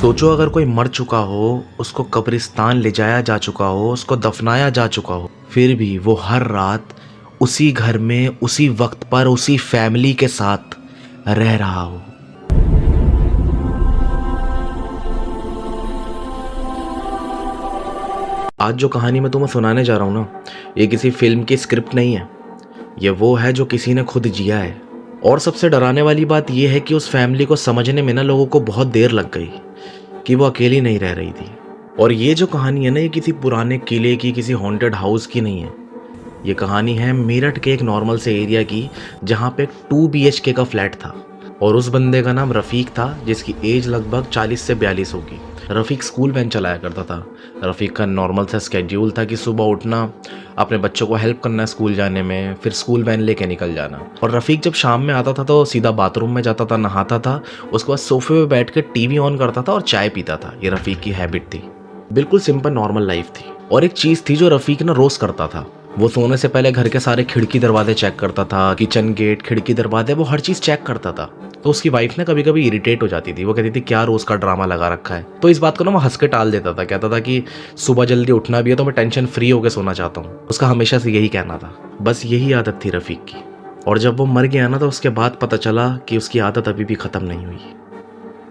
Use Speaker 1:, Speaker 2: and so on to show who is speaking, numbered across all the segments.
Speaker 1: सोचो अगर कोई मर चुका हो, उसको कब्रिस्तान ले जाया जा चुका हो, उसको दफनाया जा चुका हो, फिर भी वो हर रात उसी घर में, उसी वक्त पर, उसी फैमिली के साथ रह रहा हो। आज जो कहानी मैं तुम्हें सुनाने जा रहा हूँ ना, ये किसी फिल्म की स्क्रिप्ट नहीं है। ये वो है जो किसी ने खुद जिया है। और सबसे डराने वाली बात यह है कि उस फैमिली को समझने में ना लोगों को बहुत देर लग गई कि वो अकेली नहीं रह रही थी। और ये जो कहानी है ना, ये किसी पुराने किले की, किसी हॉन्टेड हाउस की नहीं है। ये कहानी है मेरठ के एक नॉर्मल से एरिया की, जहाँ पे एक 2 BHK का फ्लैट था। और उस बंदे का नाम रफ़ीक था, जिसकी एज लगभग 40 से 42 होगी। रफ़ीक स्कूल वैन चलाया करता था। रफ़ीक का नॉर्मल सा स्केड्यूल था कि सुबह उठना, अपने बच्चों को हेल्प करना स्कूल जाने में, फिर स्कूल वैन लेके निकल जाना। और रफ़ीक जब शाम में आता था तो सीधा बाथरूम में जाता था, नहाता था, उसके बाद सोफे पे बैठ के टीवी ऑन करता था और चाय पीता था। ये रफ़ीक की हैबिट थी। बिल्कुल सिंपल नॉर्मल लाइफ थी। और एक चीज़ थी जो रफ़ीक ना रोज़ करता था। वो सोने से पहले घर के सारे खिड़की दरवाजे चेक करता था, किचन गेट, खिड़की दरवाजे, वो हर चीज़ चेक करता था। तो उसकी वाइफ ने कभी कभी इरिटेट हो जाती थी। वो कहती थी क्या रोज़ का ड्रामा लगा रखा है। तो इस बात को ना वो हंस के टाल देता था। कहता था कि सुबह जल्दी उठना भी है तो मैं टेंशन फ्री होकर सोना चाहता हूँ। उसका हमेशा से यही कहना था। बस यही आदत थी रफ़ीक की। और जब वो मर गया ना, तो उसके बाद पता चला कि उसकी आदत अभी भी ख़त्म नहीं हुई।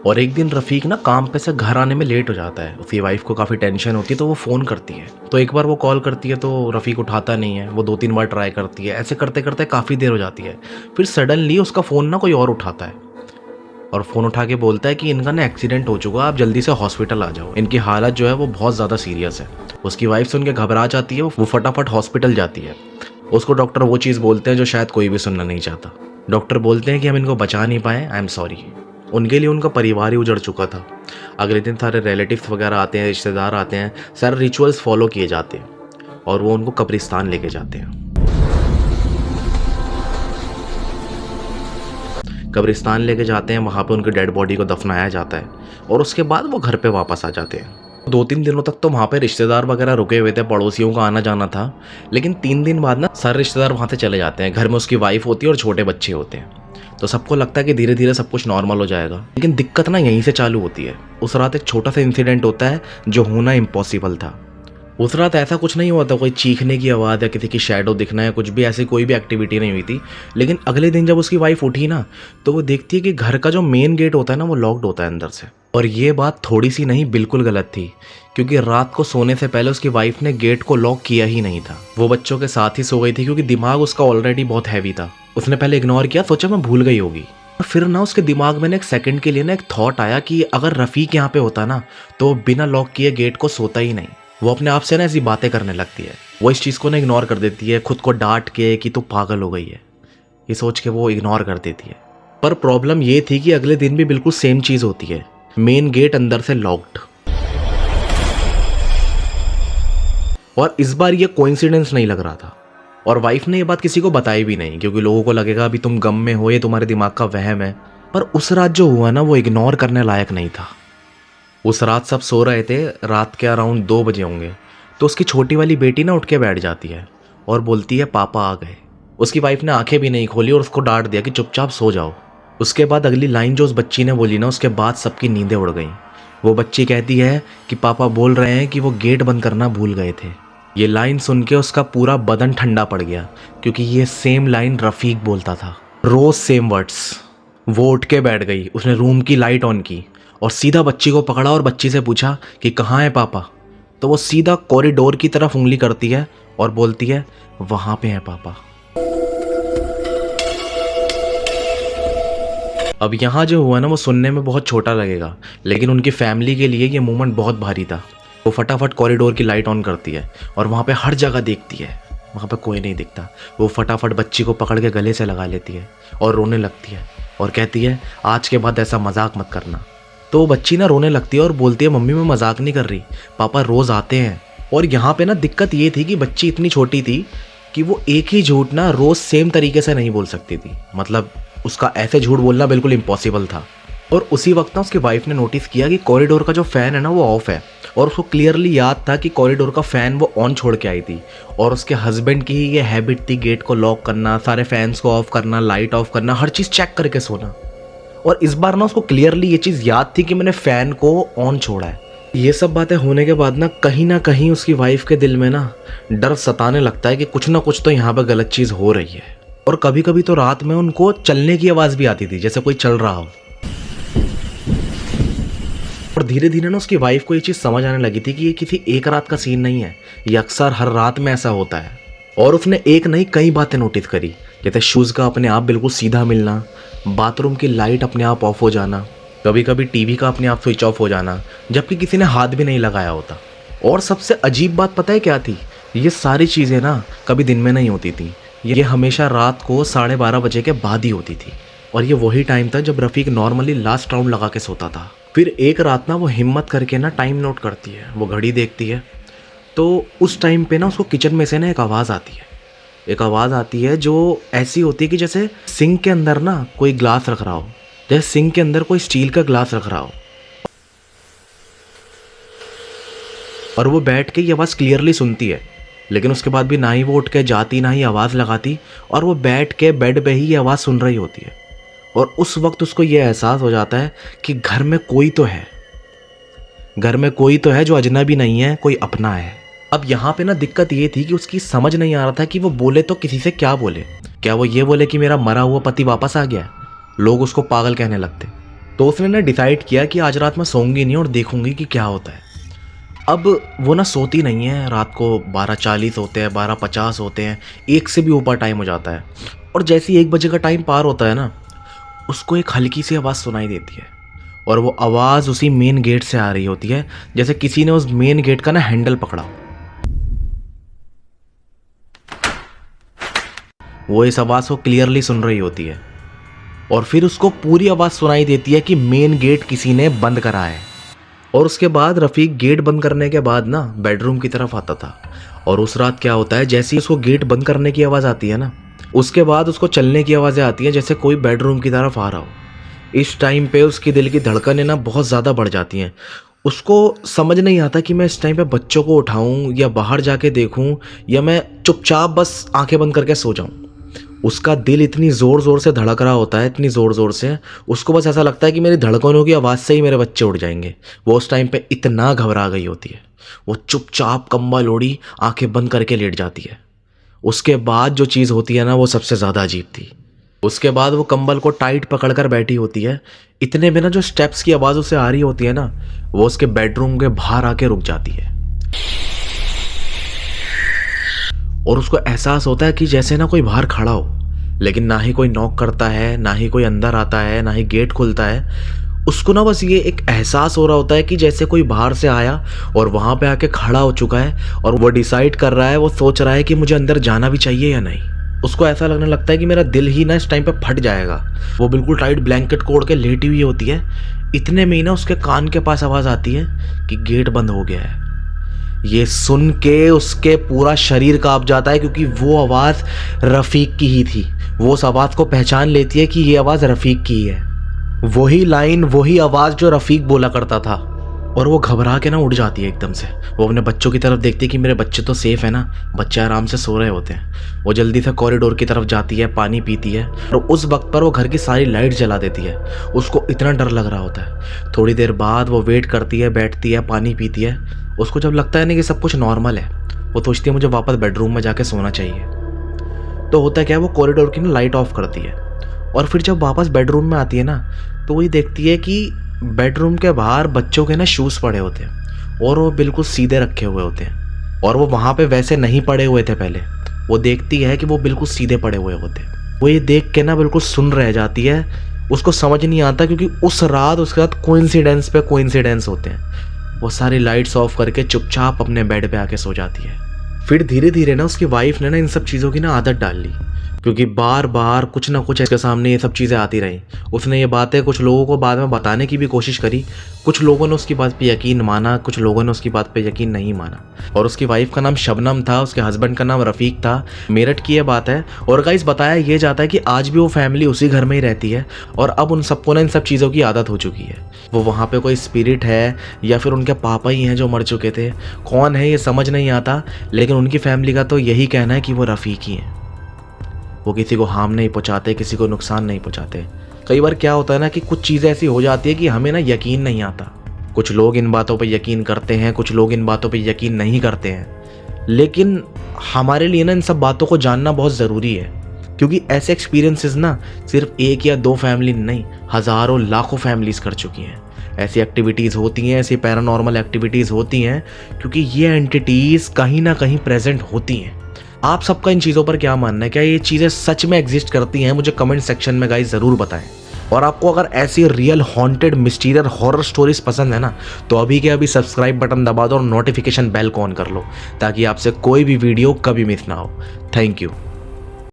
Speaker 1: और एक दिन रफ़ीक ना काम पे से घर आने में लेट हो जाता है। उसकी वाइफ को काफ़ी टेंशन होती है, तो वो फ़ोन करती है। तो एक बार वो कॉल करती है तो रफ़ीक उठाता नहीं है। वो 2-3 बार ट्राई करती है। ऐसे करते करते काफ़ी देर हो जाती है। फिर सडनली उसका फ़ोन ना कोई और उठाता है और फ़ोन उठा के बोलता है कि इनका ना एक्सीडेंट हो चुका है, आप जल्दी से हॉस्पिटल आ जाओ, इनकी हालत जो है वो बहुत ज़्यादा सीरियस है। उसकी वाइफ सुन के घबरा जाती है। वो फटाफट हॉस्पिटल जाती है। उसको डॉक्टर वो चीज़ बोलते हैं जो शायद कोई भी सुनना नहीं चाहता। डॉक्टर बोलते हैं कि हम इनको बचा नहीं पाए, आई एम सॉरी। उनके लिए उनका परिवार ही उजड़ चुका था। अगले दिन सारे रिलेटिव्स वगैरह आते हैं, रिश्तेदार आते हैं, सारे रिचुअल्स फॉलो किए जाते हैं और वो उनको कब्रिस्तान लेके जाते हैं। कब्रिस्तान लेके जाते हैं, वहाँ पे उनकी डेड बॉडी को दफनाया जाता है और उसके बाद वो घर पे वापस आ जाते हैं। 2-3 दिनों तक तो वहाँ पे रिश्तेदार वगैरह रुके हुए थे, पड़ोसियों का आना जाना था। लेकिन 3 दिन बाद ना सारे रिश्तेदार वहाँ से चले जाते हैं। घर में उसकी वाइफ होती है और छोटे बच्चे होते हैं। तो सबको लगता है कि धीरे धीरे सब कुछ नॉर्मल हो जाएगा। लेकिन दिक्कत ना यहीं से चालू होती है। उस रात एक छोटा सा इंसिडेंट होता है जो होना इम्पॉसिबल था। उस रात ऐसा कुछ नहीं हुआ था, कोई चीखने की आवाज़ या किसी की शैडो दिखना या कुछ भी, ऐसी कोई भी एक्टिविटी नहीं हुई थी। लेकिन अगले दिन जब उसकी वाइफ उठी ना, तो वो देखती है कि घर का जो मेन गेट होता है ना, वो लॉक्ड होता है अंदर से। और ये बात थोड़ी सी नहीं, बिल्कुल गलत थी, क्योंकि रात को सोने से पहले उसकी वाइफ ने गेट को लॉक किया ही नहीं था। वो बच्चों के साथ ही सो गई थी, क्योंकि दिमाग उसका ऑलरेडी बहुत हैवी था। उसने पहले इग्नोर किया, सोचा मैं भूल गई होगी। फिर ना उसके दिमाग में ना एक सेकंड के लिए ना एक थॉट आया कि अगर रफ़ीक यहाँ पे होता ना, तो बिना लॉक किए गेट को सोता ही नहीं। वो अपने आप से ना ऐसी बातें करने लगती है। वो इस चीज़ को ना इग्नोर कर देती है, खुद को डांट के कि तू पागल हो गई है, ये सोच के वो इग्नोर कर देती है। पर प्रॉब्लम ये थी कि अगले दिन भी बिल्कुल सेम चीज़ होती है, मेन गेट अंदर से लॉक्ड। और इस बार ये कोइंसिडेंस नहीं लग रहा था। और वाइफ ने ये बात किसी को बताई भी नहीं, क्योंकि लोगों को लगेगा अभी तुम गम में हो, ये तुम्हारे दिमाग का वहम है। पर उस रात जो हुआ ना, वो इग्नोर करने लायक नहीं था। उस रात सब सो रहे थे, रात के अराउंड 2 बजे होंगे। तो उसकी छोटी वाली बेटी ना उठ के बैठ जाती है और बोलती है पापा आ गए। उसकी वाइफ ने आंखें भी नहीं खोली और उसको डांट दिया कि चुपचाप सो जाओ। उसके बाद अगली लाइन जो उस बच्ची ने बोली ना, उसके बाद सबकी नींदें उड़ गईं। वो बच्ची कहती है कि पापा बोल रहे हैं कि वो गेट बंद करना भूल गए थे। ये लाइन सुन के उसका पूरा बदन ठंडा पड़ गया, क्योंकि ये सेम लाइन रफ़ीक बोलता था, रोज सेम वर्ड्स। वो उठ के बैठ गई, उसने रूम की लाइट ऑन की और सीधा बच्ची को पकड़ा और बच्ची से पूछा कि कहाँ है पापा। तो वो सीधा कॉरिडोर की तरफ उंगली करती है और बोलती है वहाँ पे है पापा। अब यहाँ जो हुआ ना, वो सुनने में बहुत छोटा लगेगा, लेकिन उनकी फैमिली के लिए ये मोमेंट बहुत भारी था। वो फटाफट कॉरिडोर की लाइट ऑन करती है और वहाँ पे हर जगह देखती है, वहाँ पे कोई नहीं दिखता। वो फटाफट बच्ची को पकड़ के गले से लगा लेती है और रोने लगती है और कहती है आज के बाद ऐसा मजाक मत करना। तो वो बच्ची ना रोने लगती है और बोलती है मम्मी मैं मजाक नहीं कर रही, पापा रोज़ आते हैं। और यहाँ पे ना दिक्कत ये थी कि बच्ची इतनी छोटी थी कि वो एक ही झूठ ना रोज़ सेम तरीके से नहीं बोल सकती थी। मतलब उसका ऐसे झूठ बोलना बिल्कुल इम्पॉसिबल था। और उसी वक्त ना उसकी वाइफ ने नोटिस किया कि कॉरिडोर का जो फ़ैन है ना, वो ऑफ है। और उसको क्लियरली याद था कि कॉरिडोर का फ़ैन वो ऑन छोड़ के आई थी। और उसके हस्बैंड की ही ये हैबिट थी गेट को लॉक करना, सारे फैंस को ऑफ करना, लाइट ऑफ करना, हर चीज़ चेक करके सोना। और इस बार ना उसको क्लियरली ये चीज़ याद थी कि मैंने फ़ैन को ऑन छोड़ा है। ये सब बातें होने के बाद ना कहीं उसकी वाइफ के दिल में ना डर सताने लगता है कि कुछ ना कुछ तो यहाँ पर गलत चीज़ हो रही है। और कभी कभी तो रात में उनको चलने की आवाज़ भी आती थी, जैसे कोई चल रहा हो। और धीरे धीरे ना उसकी वाइफ को ये चीज़ समझ आने लगी थी कि ये किसी एक रात का सीन नहीं है, ये अक्सर हर रात में ऐसा होता है। और उसने एक नहीं कई बातें नोटिस करी, जैसे शूज़ का अपने आप बिल्कुल सीधा मिलना, बाथरूम की लाइट अपने आप ऑफ हो जाना, कभी कभी टीवी का अपने आप स्विच ऑफ हो जाना जबकि किसी ने हाथ भी नहीं लगाया होता। और सबसे अजीब बात पता है क्या थी? ये सारी चीज़ें ना कभी दिन में नहीं होती थी, ये हमेशा रात को 12:30 बजे के बाद ही होती थी। और ये वही टाइम था जब रफ़ीक नॉर्मली लास्ट राउंड लगा के सोता था। फिर एक रात ना वो हिम्मत करके ना टाइम नोट करती है, वो घड़ी देखती है, तो उस टाइम पे ना उसको किचन में से ना एक आवाज़ आती है। एक आवाज़ आती है जो ऐसी होती है कि जैसे सिंक के अंदर ना कोई ग्लास रख रहा हो, जैसे सिंक के अंदर कोई स्टील का ग्लास रख रहा हो। और वो बैठ के ये आवाज़ क्लियरली सुनती है, लेकिन उसके बाद भी ना ही वो उठ के जाती ना ही आवाज़ लगाती, और वो बैठ के बेड पे ही ये आवाज़ सुन रही होती है। और उस वक्त उसको ये एहसास हो जाता है कि घर में कोई तो है, घर में कोई तो है जो अजनबी नहीं है, कोई अपना है। अब यहाँ पे ना दिक्कत ये थी कि उसकी समझ नहीं आ रहा था कि वो बोले तो किसी से क्या बोले। क्या वो ये बोले कि मेरा मरा हुआ पति वापस आ गया है? लोग उसको पागल कहने लगते। तो उसने ना डिसाइड किया कि आज रात मैं सोऊंगी नहीं और देखूंगी कि क्या होता है। अब वो ना सोती नहीं है, रात को 12:40 होते हैं, 12:50 होते हैं, 1 से भी ऊपर टाइम हो जाता है। और जैसे ही 1 बजे का टाइम पार होता है ना, उसको एक हल्की सी आवाज़ सुनाई देती है। और वो आवाज़ उसी मेन गेट से आ रही होती है, जैसे किसी ने उस मेन गेट का ना हैंडल पकड़ा। वो इस आवाज़ को क्लियरली सुन रही होती है और फिर उसको पूरी आवाज़ सुनाई देती है कि मेन गेट किसी ने बंद करा है। और उसके बाद रफ़ीक गेट बंद करने के बाद ना बेडरूम की तरफ आता था। और उस रात क्या होता है, जैसे ही उसको गेट बंद करने की आवाज़ आती है ना, उसके बाद उसको चलने की आवाज़ें आती हैं, जैसे कोई बेडरूम की तरफ आ रहा हो। इस टाइम पे उसकी दिल की धड़कनें ना बहुत ज़्यादा बढ़ जाती हैं। उसको समझ नहीं आता कि मैं इस टाइम पे बच्चों को उठाऊं या बाहर जाके देखूं या मैं चुपचाप बस आंखें बंद करके सो जाऊं। उसका दिल इतनी ज़ोर ज़ोर से धड़क रहा होता है, इतनी ज़ोर ज़ोर से, उसको बस ऐसा लगता है कि मेरी धड़कनों की आवाज़ से ही मेरे बच्चे उठ जाएंगे। वो उस टाइम पे इतना घबरा गई होती है, वो चुपचाप कंबल ओढ़ी आंखें बंद करके लेट जाती है। उसके बाद जो चीज़ होती है ना, वो सबसे ज़्यादा अजीब थी। उसके बाद वो कंबल को टाइट पकड़कर बैठी होती है। इतने में ना जो स्टेप्स की आवाज़ उसे आ रही होती है ना, वो उसके बेडरूम के बाहर आके रुक जाती है। और उसको एहसास होता है कि जैसे ना कोई बाहर खड़ा हो, लेकिन ना ही कोई नॉक करता है, ना ही कोई अंदर आता है, ना ही गेट खुलता है। उसको ना बस ये एक एहसास हो रहा होता है कि जैसे कोई बाहर से आया और वहाँ पे आके खड़ा हो चुका है और वो डिसाइड कर रहा है, वो सोच रहा है कि मुझे अंदर जाना भी चाहिए या नहीं। उसको ऐसा लगने लगता है कि मेरा दिल ही ना इस टाइम पे फट जाएगा। वो बिल्कुल टाइट ब्लैंकेट को ओढ़ के लेटी हुई होती है। इतने में ही ना उसके कान के पास आवाज़ आती है कि गेट बंद हो गया है। ये सुन के उसके पूरा शरीर कांप जाता है, क्योंकि वो आवाज़ रफ़ीक की ही थी। वो उस आवाज़ को पहचान लेती है कि ये आवाज़ रफ़ीक की है। वही लाइन, वही आवाज़ जो रफ़ीक बोला करता था। और वो घबरा के ना उठ जाती है एकदम से। वो अपने बच्चों की तरफ देखती है कि मेरे बच्चे तो सेफ़ है ना, बच्चे आराम से सो रहे होते हैं। वो जल्दी से कॉरिडोर की तरफ जाती है, पानी पीती है, और उस वक्त पर वो घर की सारी लाइट जला देती है। उसको इतना डर लग रहा होता है। थोड़ी देर बाद वो वेट करती है, बैठती है, पानी पीती है। उसको जब लगता है ना कि सब कुछ नॉर्मल है, वो सोचती है मुझे वापस बेडरूम में जाके सोना चाहिए। तो होता क्या है, वो कॉरिडोर की ना लाइट ऑफ करती है। और फिर जब वापस बेडरूम में आती है ना, तो वही देखती है कि बेडरूम के बाहर बच्चों के ना शूज़ पड़े होते हैं और वो बिल्कुल सीधे रखे हुए होते हैं। और वो वहाँ पे वैसे नहीं पड़े हुए थे पहले। वो देखती है कि वो बिल्कुल सीधे पड़े हुए होते हैं। वो ये देख के ना बिल्कुल सुन रह जाती है। उसको समझ नहीं आता, क्योंकि उस रात उसके साथ कोइंसिडेंस पे कोइंसिडेंस होते हैं। वो सारी लाइट्स ऑफ करके चुपचाप अपने बेड पे आके सो जाती है। फिर धीरे धीरे ना उसकी वाइफ ने ना इन सब चीज़ों की ना आदत डाल ली, क्योंकि बार बार कुछ ना कुछ इसके सामने ये सब चीज़ें आती रहीं। उसने ये बातें कुछ लोगों को बाद में बताने की भी कोशिश करी। कुछ लोगों ने उसकी बात पे यकीन माना, कुछ लोगों ने उसकी बात पे यकीन नहीं माना। और उसकी वाइफ का नाम शबनम था, उसके हस्बैंड का नाम रफ़ीक था। मेरठ की ये बात है। और गाइस बताया ये जाता है कि आज भी वो फैमिली उसी घर में ही रहती है और अब उन सबको ना इन सब चीज़ों की आदत हो चुकी है। वो वहाँ पे कोई स्पिरिट है या फिर उनके पापा ही हैं जो मर चुके थे, कौन है ये समझ नहीं आता, लेकिन उनकी फैमिली का तो यही कहना है कि वो रफ़ीक ही हैं। वो किसी को हार्म नहीं पहुंचाते, किसी को नुकसान नहीं पहुंचाते। कई बार क्या होता है ना कि कुछ चीज़ें ऐसी हो जाती है कि हमें ना यकीन नहीं आता। कुछ लोग इन बातों पे यकीन करते हैं, कुछ लोग इन बातों पे यकीन नहीं करते हैं, लेकिन हमारे लिए ना इन सब बातों को जानना बहुत ज़रूरी है, क्योंकि ऐसे एक्सपीरियंसेस ना सिर्फ एक या दो फैमिली नहीं, हज़ारों लाखों फैमिलीज़ कर चुकी हैं। ऐसी एक्टिविटीज़ होती हैं, ऐसी पैरानॉर्मल एक्टिविटीज़ होती हैं, क्योंकि ये एंटिटीज़ कहीं ना कहीं प्रेजेंट होती हैं। आप सबका इन चीज़ों पर क्या मानना है? क्या ये चीज़ें सच में एग्जिस्ट करती हैं? मुझे कमेंट सेक्शन में गाइस ज़रूर बताएं। और आपको अगर ऐसी रियल हॉन्टेड मिस्टीरियर हॉरर स्टोरीज पसंद है ना, तो अभी के अभी सब्सक्राइब बटन दबा दो और नोटिफिकेशन बेल को ऑन कर लो, ताकि आपसे कोई भी वीडियो कभी मिस ना हो। Thank you.